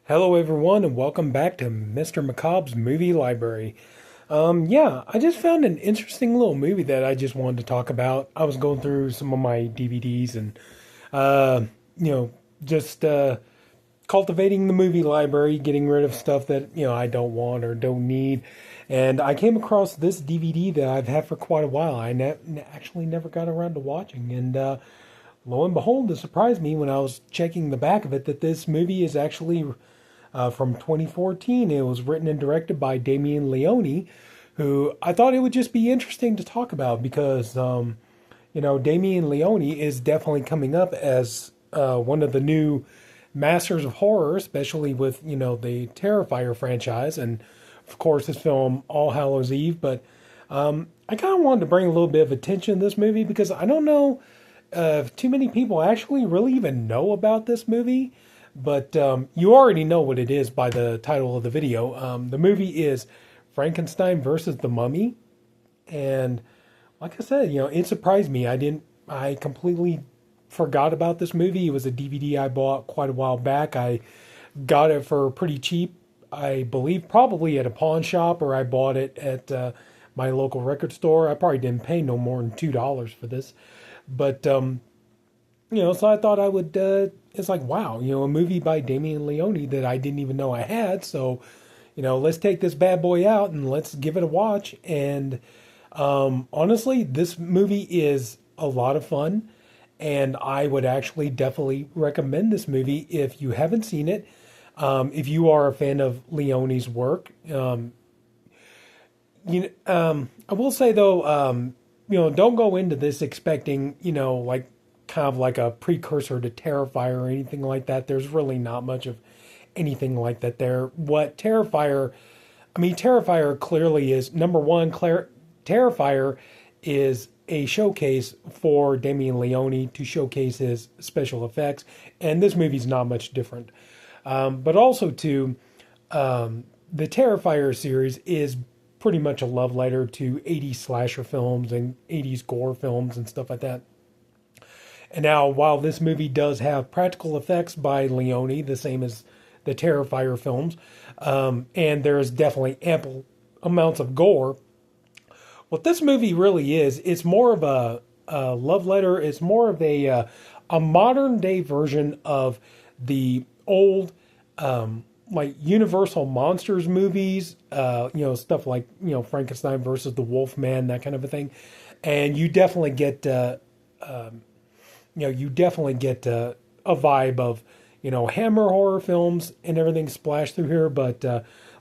Hello, everyone, and welcome back to Mr. Macabre's Movie Library. Yeah, I just found an interesting little movie that I just wanted to talk about. I was going through some of my DVDs and, uh, you know, just cultivating the movie library, getting rid of stuff that, I don't want or don't need. And I came across this DVD that I've had for quite a while. Actually never got around to watching. And, lo and behold, it surprised me when I was checking the back of it that this movie is actually from 2014. It was written and directed by Damien Leone, who I thought it would just be interesting to talk about because, Damien Leone is definitely coming up as one of the new masters of horror, especially with, the Terrifier franchise and, of course, his film All Hallows Eve. But I kind of wanted to bring a little bit of attention to this movie because I don't know if too many people actually really even know about this movie. But you already know what it is by the title of the video. The movie is Frankenstein versus the Mummy. And like I said, it surprised me. I completely forgot about this movie. It was a DVD I bought quite a while back. I got it for pretty cheap. I believe probably at a pawn shop, or I bought it at my local record store. I probably didn't pay no more than $2 for this. But so I thought I would, it's like, wow, a movie by Damien Leone that I didn't even know I had. So, let's take this bad boy out and let's give it a watch. And honestly, this movie is a lot of fun. And I would actually definitely recommend this movie if you haven't seen it. If you are a fan of Leone's work. I will say, though, don't go into this expecting, like, kind of like a precursor to Terrifier or anything like that. There's really not much of anything like that there. Terrifier clearly is, number one, Terrifier is a showcase for Damien Leone to showcase his special effects, and this movie's not much different. But also, too, the Terrifier series is pretty much a love letter to 80s slasher films and 80s gore films and stuff like that. And now, while this movie does have practical effects by Leone, the same as the Terrifier films, and there is definitely ample amounts of gore, what this movie really is, it's more of a love letter. It's more of a modern day version of the old, like Universal Monsters movies, stuff like, Frankenstein versus the Wolfman, that kind of a thing. And you definitely get, a vibe of, Hammer horror films and everything splashed through here. But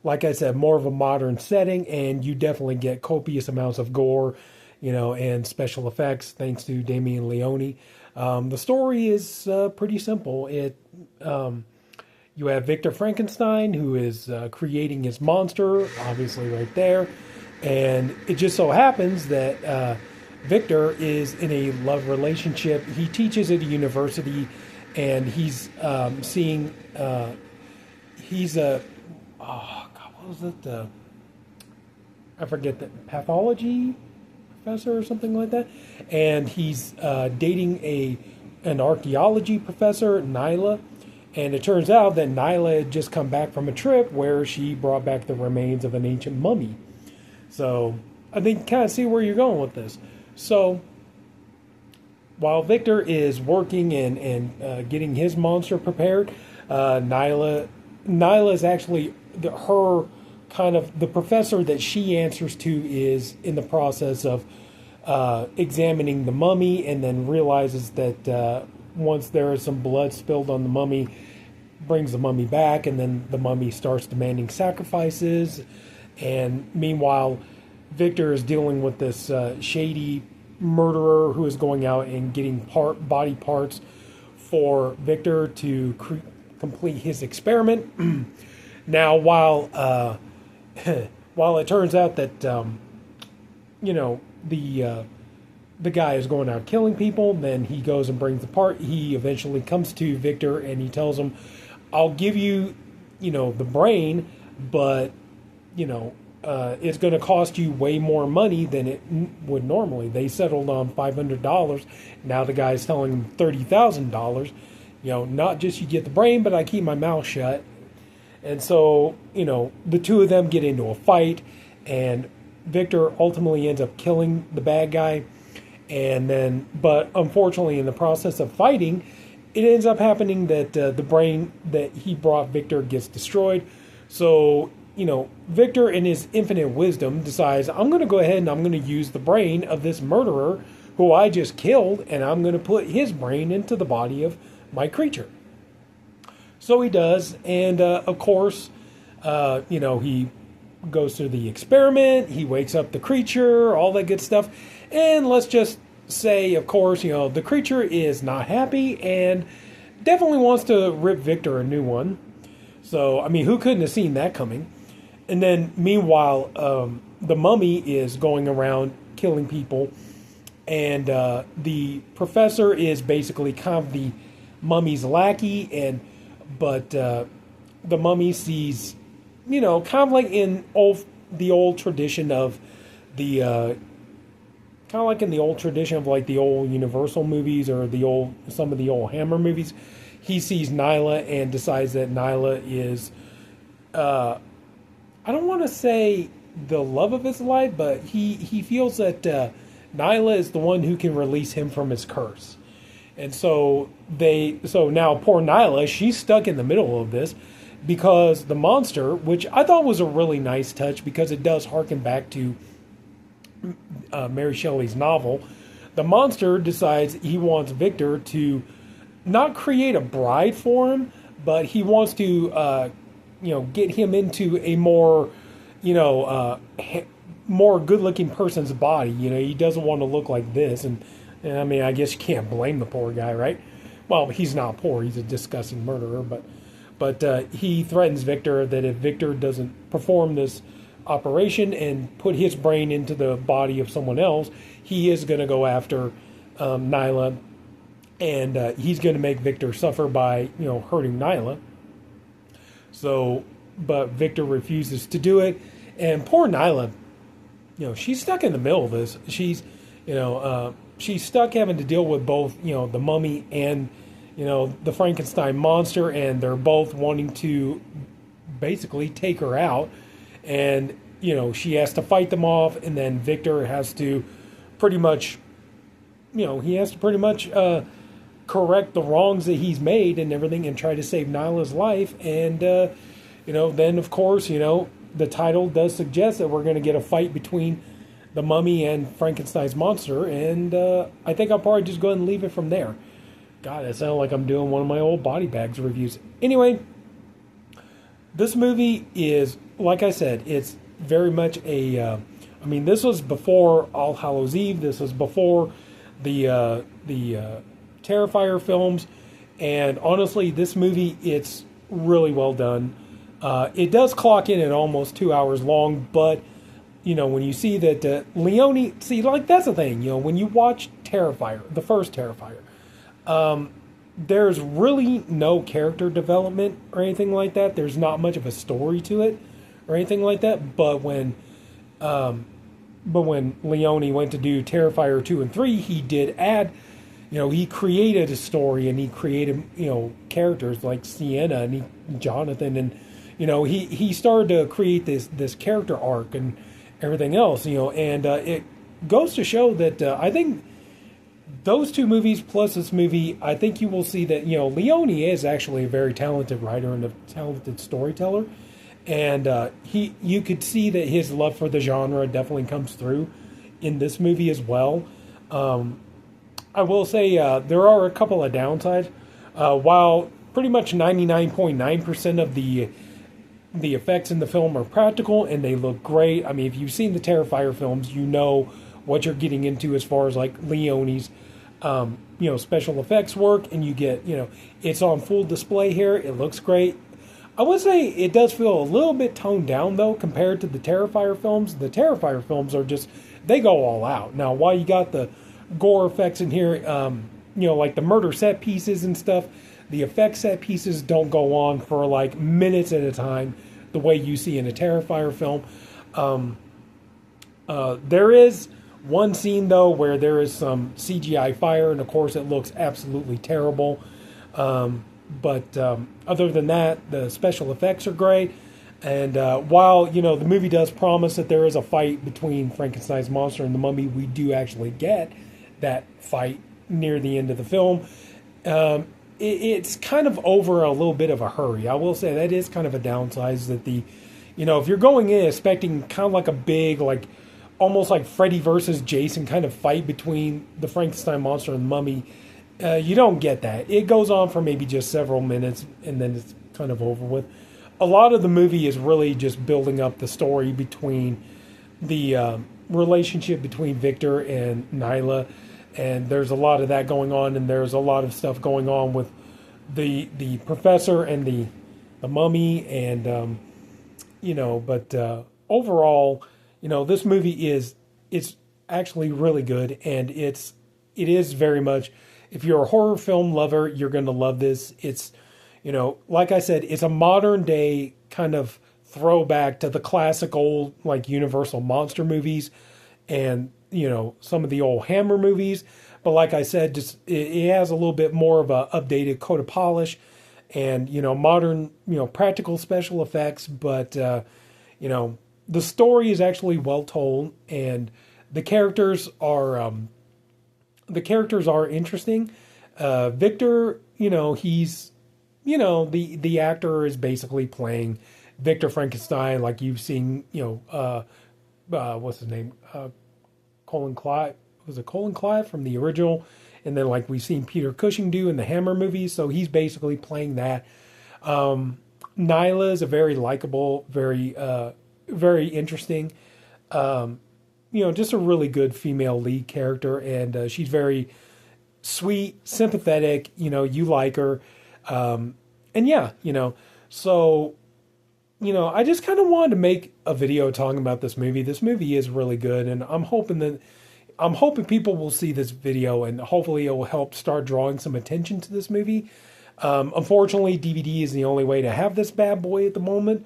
like I said, more of a modern setting, and you definitely get copious amounts of gore, and special effects thanks to Damien Leone. The story is pretty simple. You have Victor Frankenstein, who is creating his monster, obviously right there. And it just so happens that Victor is in a love relationship. He teaches at a university, and he's seeing, he's a, oh God, what was it? I forget the pathology professor or something like that. And he's dating an archaeology professor, Nyla. And it turns out that Nyla had just come back from a trip where she brought back the remains of an ancient mummy. So I think kind of see where you're going with this. So while Victor is working and getting his monster prepared, Nyla is actually her kind of the professor that she answers to is in the process of examining the mummy, and then realizes that once there is some blood spilled on the mummy, brings the mummy back, and then the mummy starts demanding sacrifices. And meanwhile, Victor is dealing with this shady murderer who is going out and getting body parts for Victor to complete his experiment. Now, while it turns out that the guy is going out killing people, then he goes and brings the part. He eventually comes to Victor and he tells him, "I'll give you, the brain, but it's going to cost you way more money than it would normally." They settled on $500. Now the guy's telling him $30,000. Not just you get the brain, but I keep my mouth shut. And so, the two of them get into a fight, and Victor ultimately ends up killing the bad guy. And then, but unfortunately, in the process of fighting, it ends up happening that the brain that he brought Victor gets destroyed. So, Victor, in his infinite wisdom, decides, I'm going to go ahead and I'm going to use the brain of this murderer who I just killed, and I'm going to put his brain into the body of my creature. So he does, and of course, he goes through the experiment, he wakes up the creature, all that good stuff, and let's just say, of course, the creature is not happy and definitely wants to rip Victor a new one. So, I mean, who couldn't have seen that coming? And then, meanwhile, the mummy is going around killing people, and the professor is basically kind of the mummy's lackey, but the mummy sees, kind of like in the old tradition of the, kind of like in the old tradition of like the old Universal movies or some of the old Hammer movies, he sees Nyla and decides that Nyla is, I don't want to say the love of his life, but he feels that Nyla is the one who can release him from his curse. And so now poor Nyla, she's stuck in the middle of this because the monster, which I thought was a really nice touch because it does harken back to Mary Shelley's novel, the monster decides he wants Victor to not create a bride for him, but he wants to, get him into a more, more good-looking person's body. He doesn't want to look like this, and I mean, I guess you can't blame the poor guy, right? Well, he's not poor; he's a disgusting murderer. But he threatens Victor that if Victor doesn't perform this operation and put his brain into the body of someone else, he is going to go after Nyla, and he's going to make Victor suffer by hurting Nyla. So, but Victor refuses to do it, and poor Nyla, she's stuck in the middle of this. She's stuck having to deal with both, the mummy and, the Frankenstein monster, and they're both wanting to basically take her out. And, she has to fight them off, and then Victor has to pretty much, correct the wrongs that he's made and everything and try to save Nyla's life. And, then, of course, the title does suggest that we're going to get a fight between the mummy and Frankenstein's monster, and I think I'll probably just go ahead and leave it from there. God, it sounds like I'm doing one of my old Body Bags reviews. Anyway, this movie is, like I said, it's very much this was before All Hallows Eve. This was before the Terrifier films, and honestly, this movie, it's really well done. It does clock in at almost 2 hours long, but when you see that Leone, that's the thing, when you watch Terrifier, the first Terrifier, there's really no character development or anything like that. There's not much of a story to it or anything like that. But when Leone went to do Terrifier 2 and 3, he did add, he created a story, and he created, characters like Sienna and Jonathan, and, he started to create this character arc and everything else, and it goes to show that I think those two movies plus this movie, I think you will see that, Leone is actually a very talented writer and a talented storyteller, and you could see that his love for the genre definitely comes through in this movie as well. I will say there are a couple of downsides. While pretty much 99.9% of the effects in the film are practical and they look great. I mean, if you've seen the Terrifier films, you know what you're getting into as far as like Leone's, special effects work, and you get, it's on full display here. It looks great. I would say it does feel a little bit toned down though compared to the Terrifier films. The Terrifier films are just, they go all out. Now, while you got the gore effects in here, like the murder set pieces and stuff, the effect set pieces don't go on for like minutes at a time the way you see in a Terrifier film. There is one scene, though, where there is some CGI fire, and of course it looks absolutely terrible. But other than that, the special effects are great. And while the movie does promise that there is a fight between Frankenstein's monster and the mummy, we do actually get that fight near the end of the film. It's kind of over a little bit of a hurry. I will say that is kind of a downside. Is that if you're going in expecting kind of like a big, like almost like Freddy versus Jason kind of fight between the Frankenstein monster and the mummy, you don't get that. It goes on for maybe just several minutes and then it's kind of over with. A lot of the movie is really just building up the story between the relationship between Victor and Nyla, and there's a lot of that going on, and there's a lot of stuff going on with the professor and the mummy, and but overall, this movie it's actually really good, and it is very much, if you're a horror film lover, you're going to love this. It's like I said, it's a modern day kind of throwback to the classic old, like, Universal monster movies and, some of the old Hammer movies. But like I said, just it has a little bit more of a updated coat of polish and, modern, practical special effects. But, the story is actually well told, and the characters are interesting. Victor, he's the actor is basically playing Victor Frankenstein, like you've seen, what's his name? Colin Clive. Was it Colin Clive from the original? And then like we've seen Peter Cushing do in the Hammer movies. So he's basically playing that. Nyla is a very likable, very interesting, just a really good female lead character. And she's very sweet, sympathetic, you like her. And yeah, so, I just kind of wanted to make a video talking about this movie. This movie is really good, and I'm hoping people will see this video, and hopefully it will help start drawing some attention to this movie. Unfortunately, DVD is the only way to have this bad boy at the moment.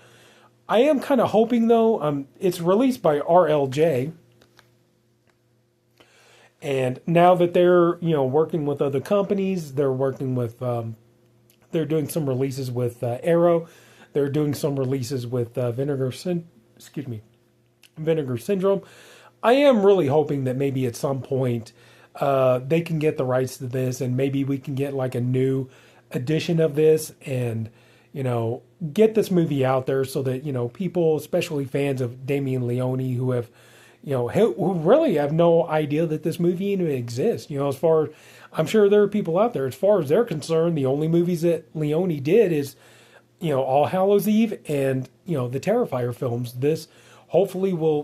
I am kind of hoping, though, it's released by RLJ, and now that they're, working with other companies, they're working with, they're doing some releases with Arrow. They're doing some releases with Vinegar Syndrome. I am really hoping that maybe at some point they can get the rights to this, and maybe we can get like a new edition of this, and get this movie out there so that people, especially fans of Damien Leone, who have who really have no idea that this movie even exists. As far, I'm sure there are people out there, as far as they're concerned, the only movies that Leone did is, All Hallows Eve and, the Terrifier films. This hopefully will,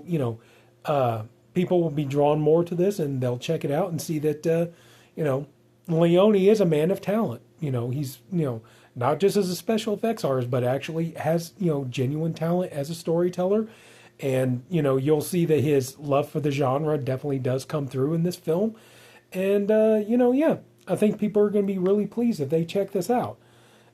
people will be drawn more to this, and they'll check it out and see that, Leone is a man of talent. He's, not just as a special effects artist, but actually has, genuine talent as a storyteller. And, you'll see that his love for the genre definitely does come through in this film. And, yeah, I think people are going to be really pleased if they check this out.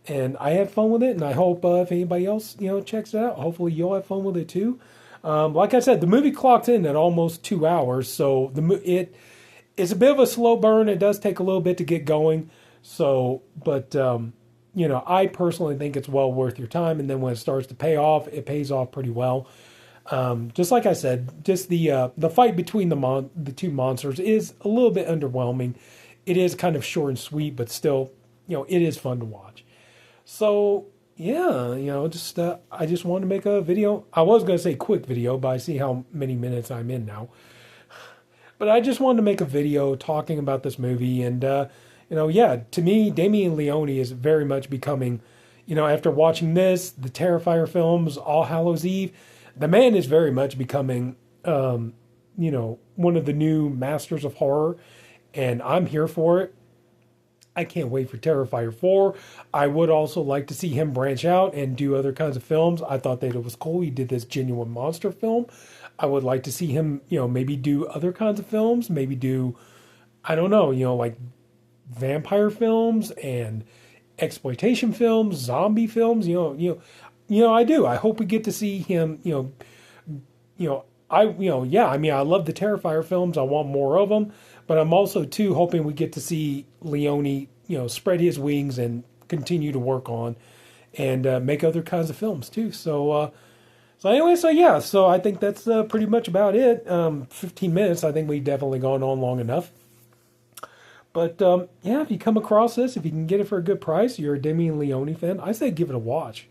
And I had fun with it, and I hope if anybody else, checks it out, hopefully you'll have fun with it too. Like I said, the movie clocks in at almost 2 hours, so it's a bit of a slow burn. It does take a little bit to get going. So, but, I personally think it's well worth your time. And then when it starts to pay off, it pays off pretty well. Just like I said, just the fight between the two monsters is a little bit underwhelming. It is kind of short and sweet, but still, it is fun to watch. So yeah, I just wanted to make a video. I was going to say quick video, but I see how many minutes I'm in now. But I just wanted to make a video talking about this movie, and yeah, to me, Damien Leone is very much becoming, after watching this, the Terrifier films, All Hallows Eve, the man is very much becoming, one of the new masters of horror, and I'm here for it. I can't wait for Terrifier 4. I would also like to see him branch out and do other kinds of films. I thought that it was cool. He did this genuine monster film. I would like to see him, maybe do other kinds of films. Maybe do, I don't know, like vampire films and exploitation films, zombie films. I do. I hope we get to see him. I love the Terrifier films. I want more of them. But I'm also too hoping we get to see Leone, spread his wings and continue to work on and make other kinds of films too. So anyway, so yeah, so I think that's pretty much about it. 15 minutes, I think we've definitely gone on long enough. But yeah, if you come across this, if you can get it for a good price, you're a Damien Leone fan, I say give it a watch,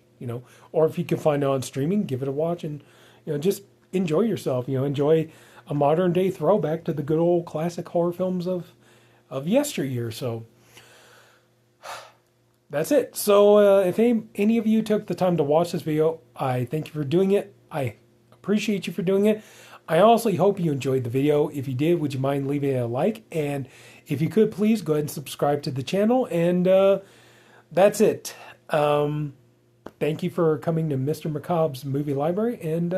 or if you can find it on streaming, give it a watch and, just enjoy yourself, enjoy a modern day throwback to the good old classic horror films of yesteryear. So that's it. So if any of you took the time to watch this video, I thank you for doing it. I appreciate you for doing it. I also hope you enjoyed the video. If you did, would you mind leaving a like? And if you could, please go ahead and subscribe to the channel. And that's it. Thank you for coming to Mr. Macabre's Movie Library. And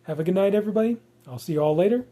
have a good night, everybody. I'll see you all later.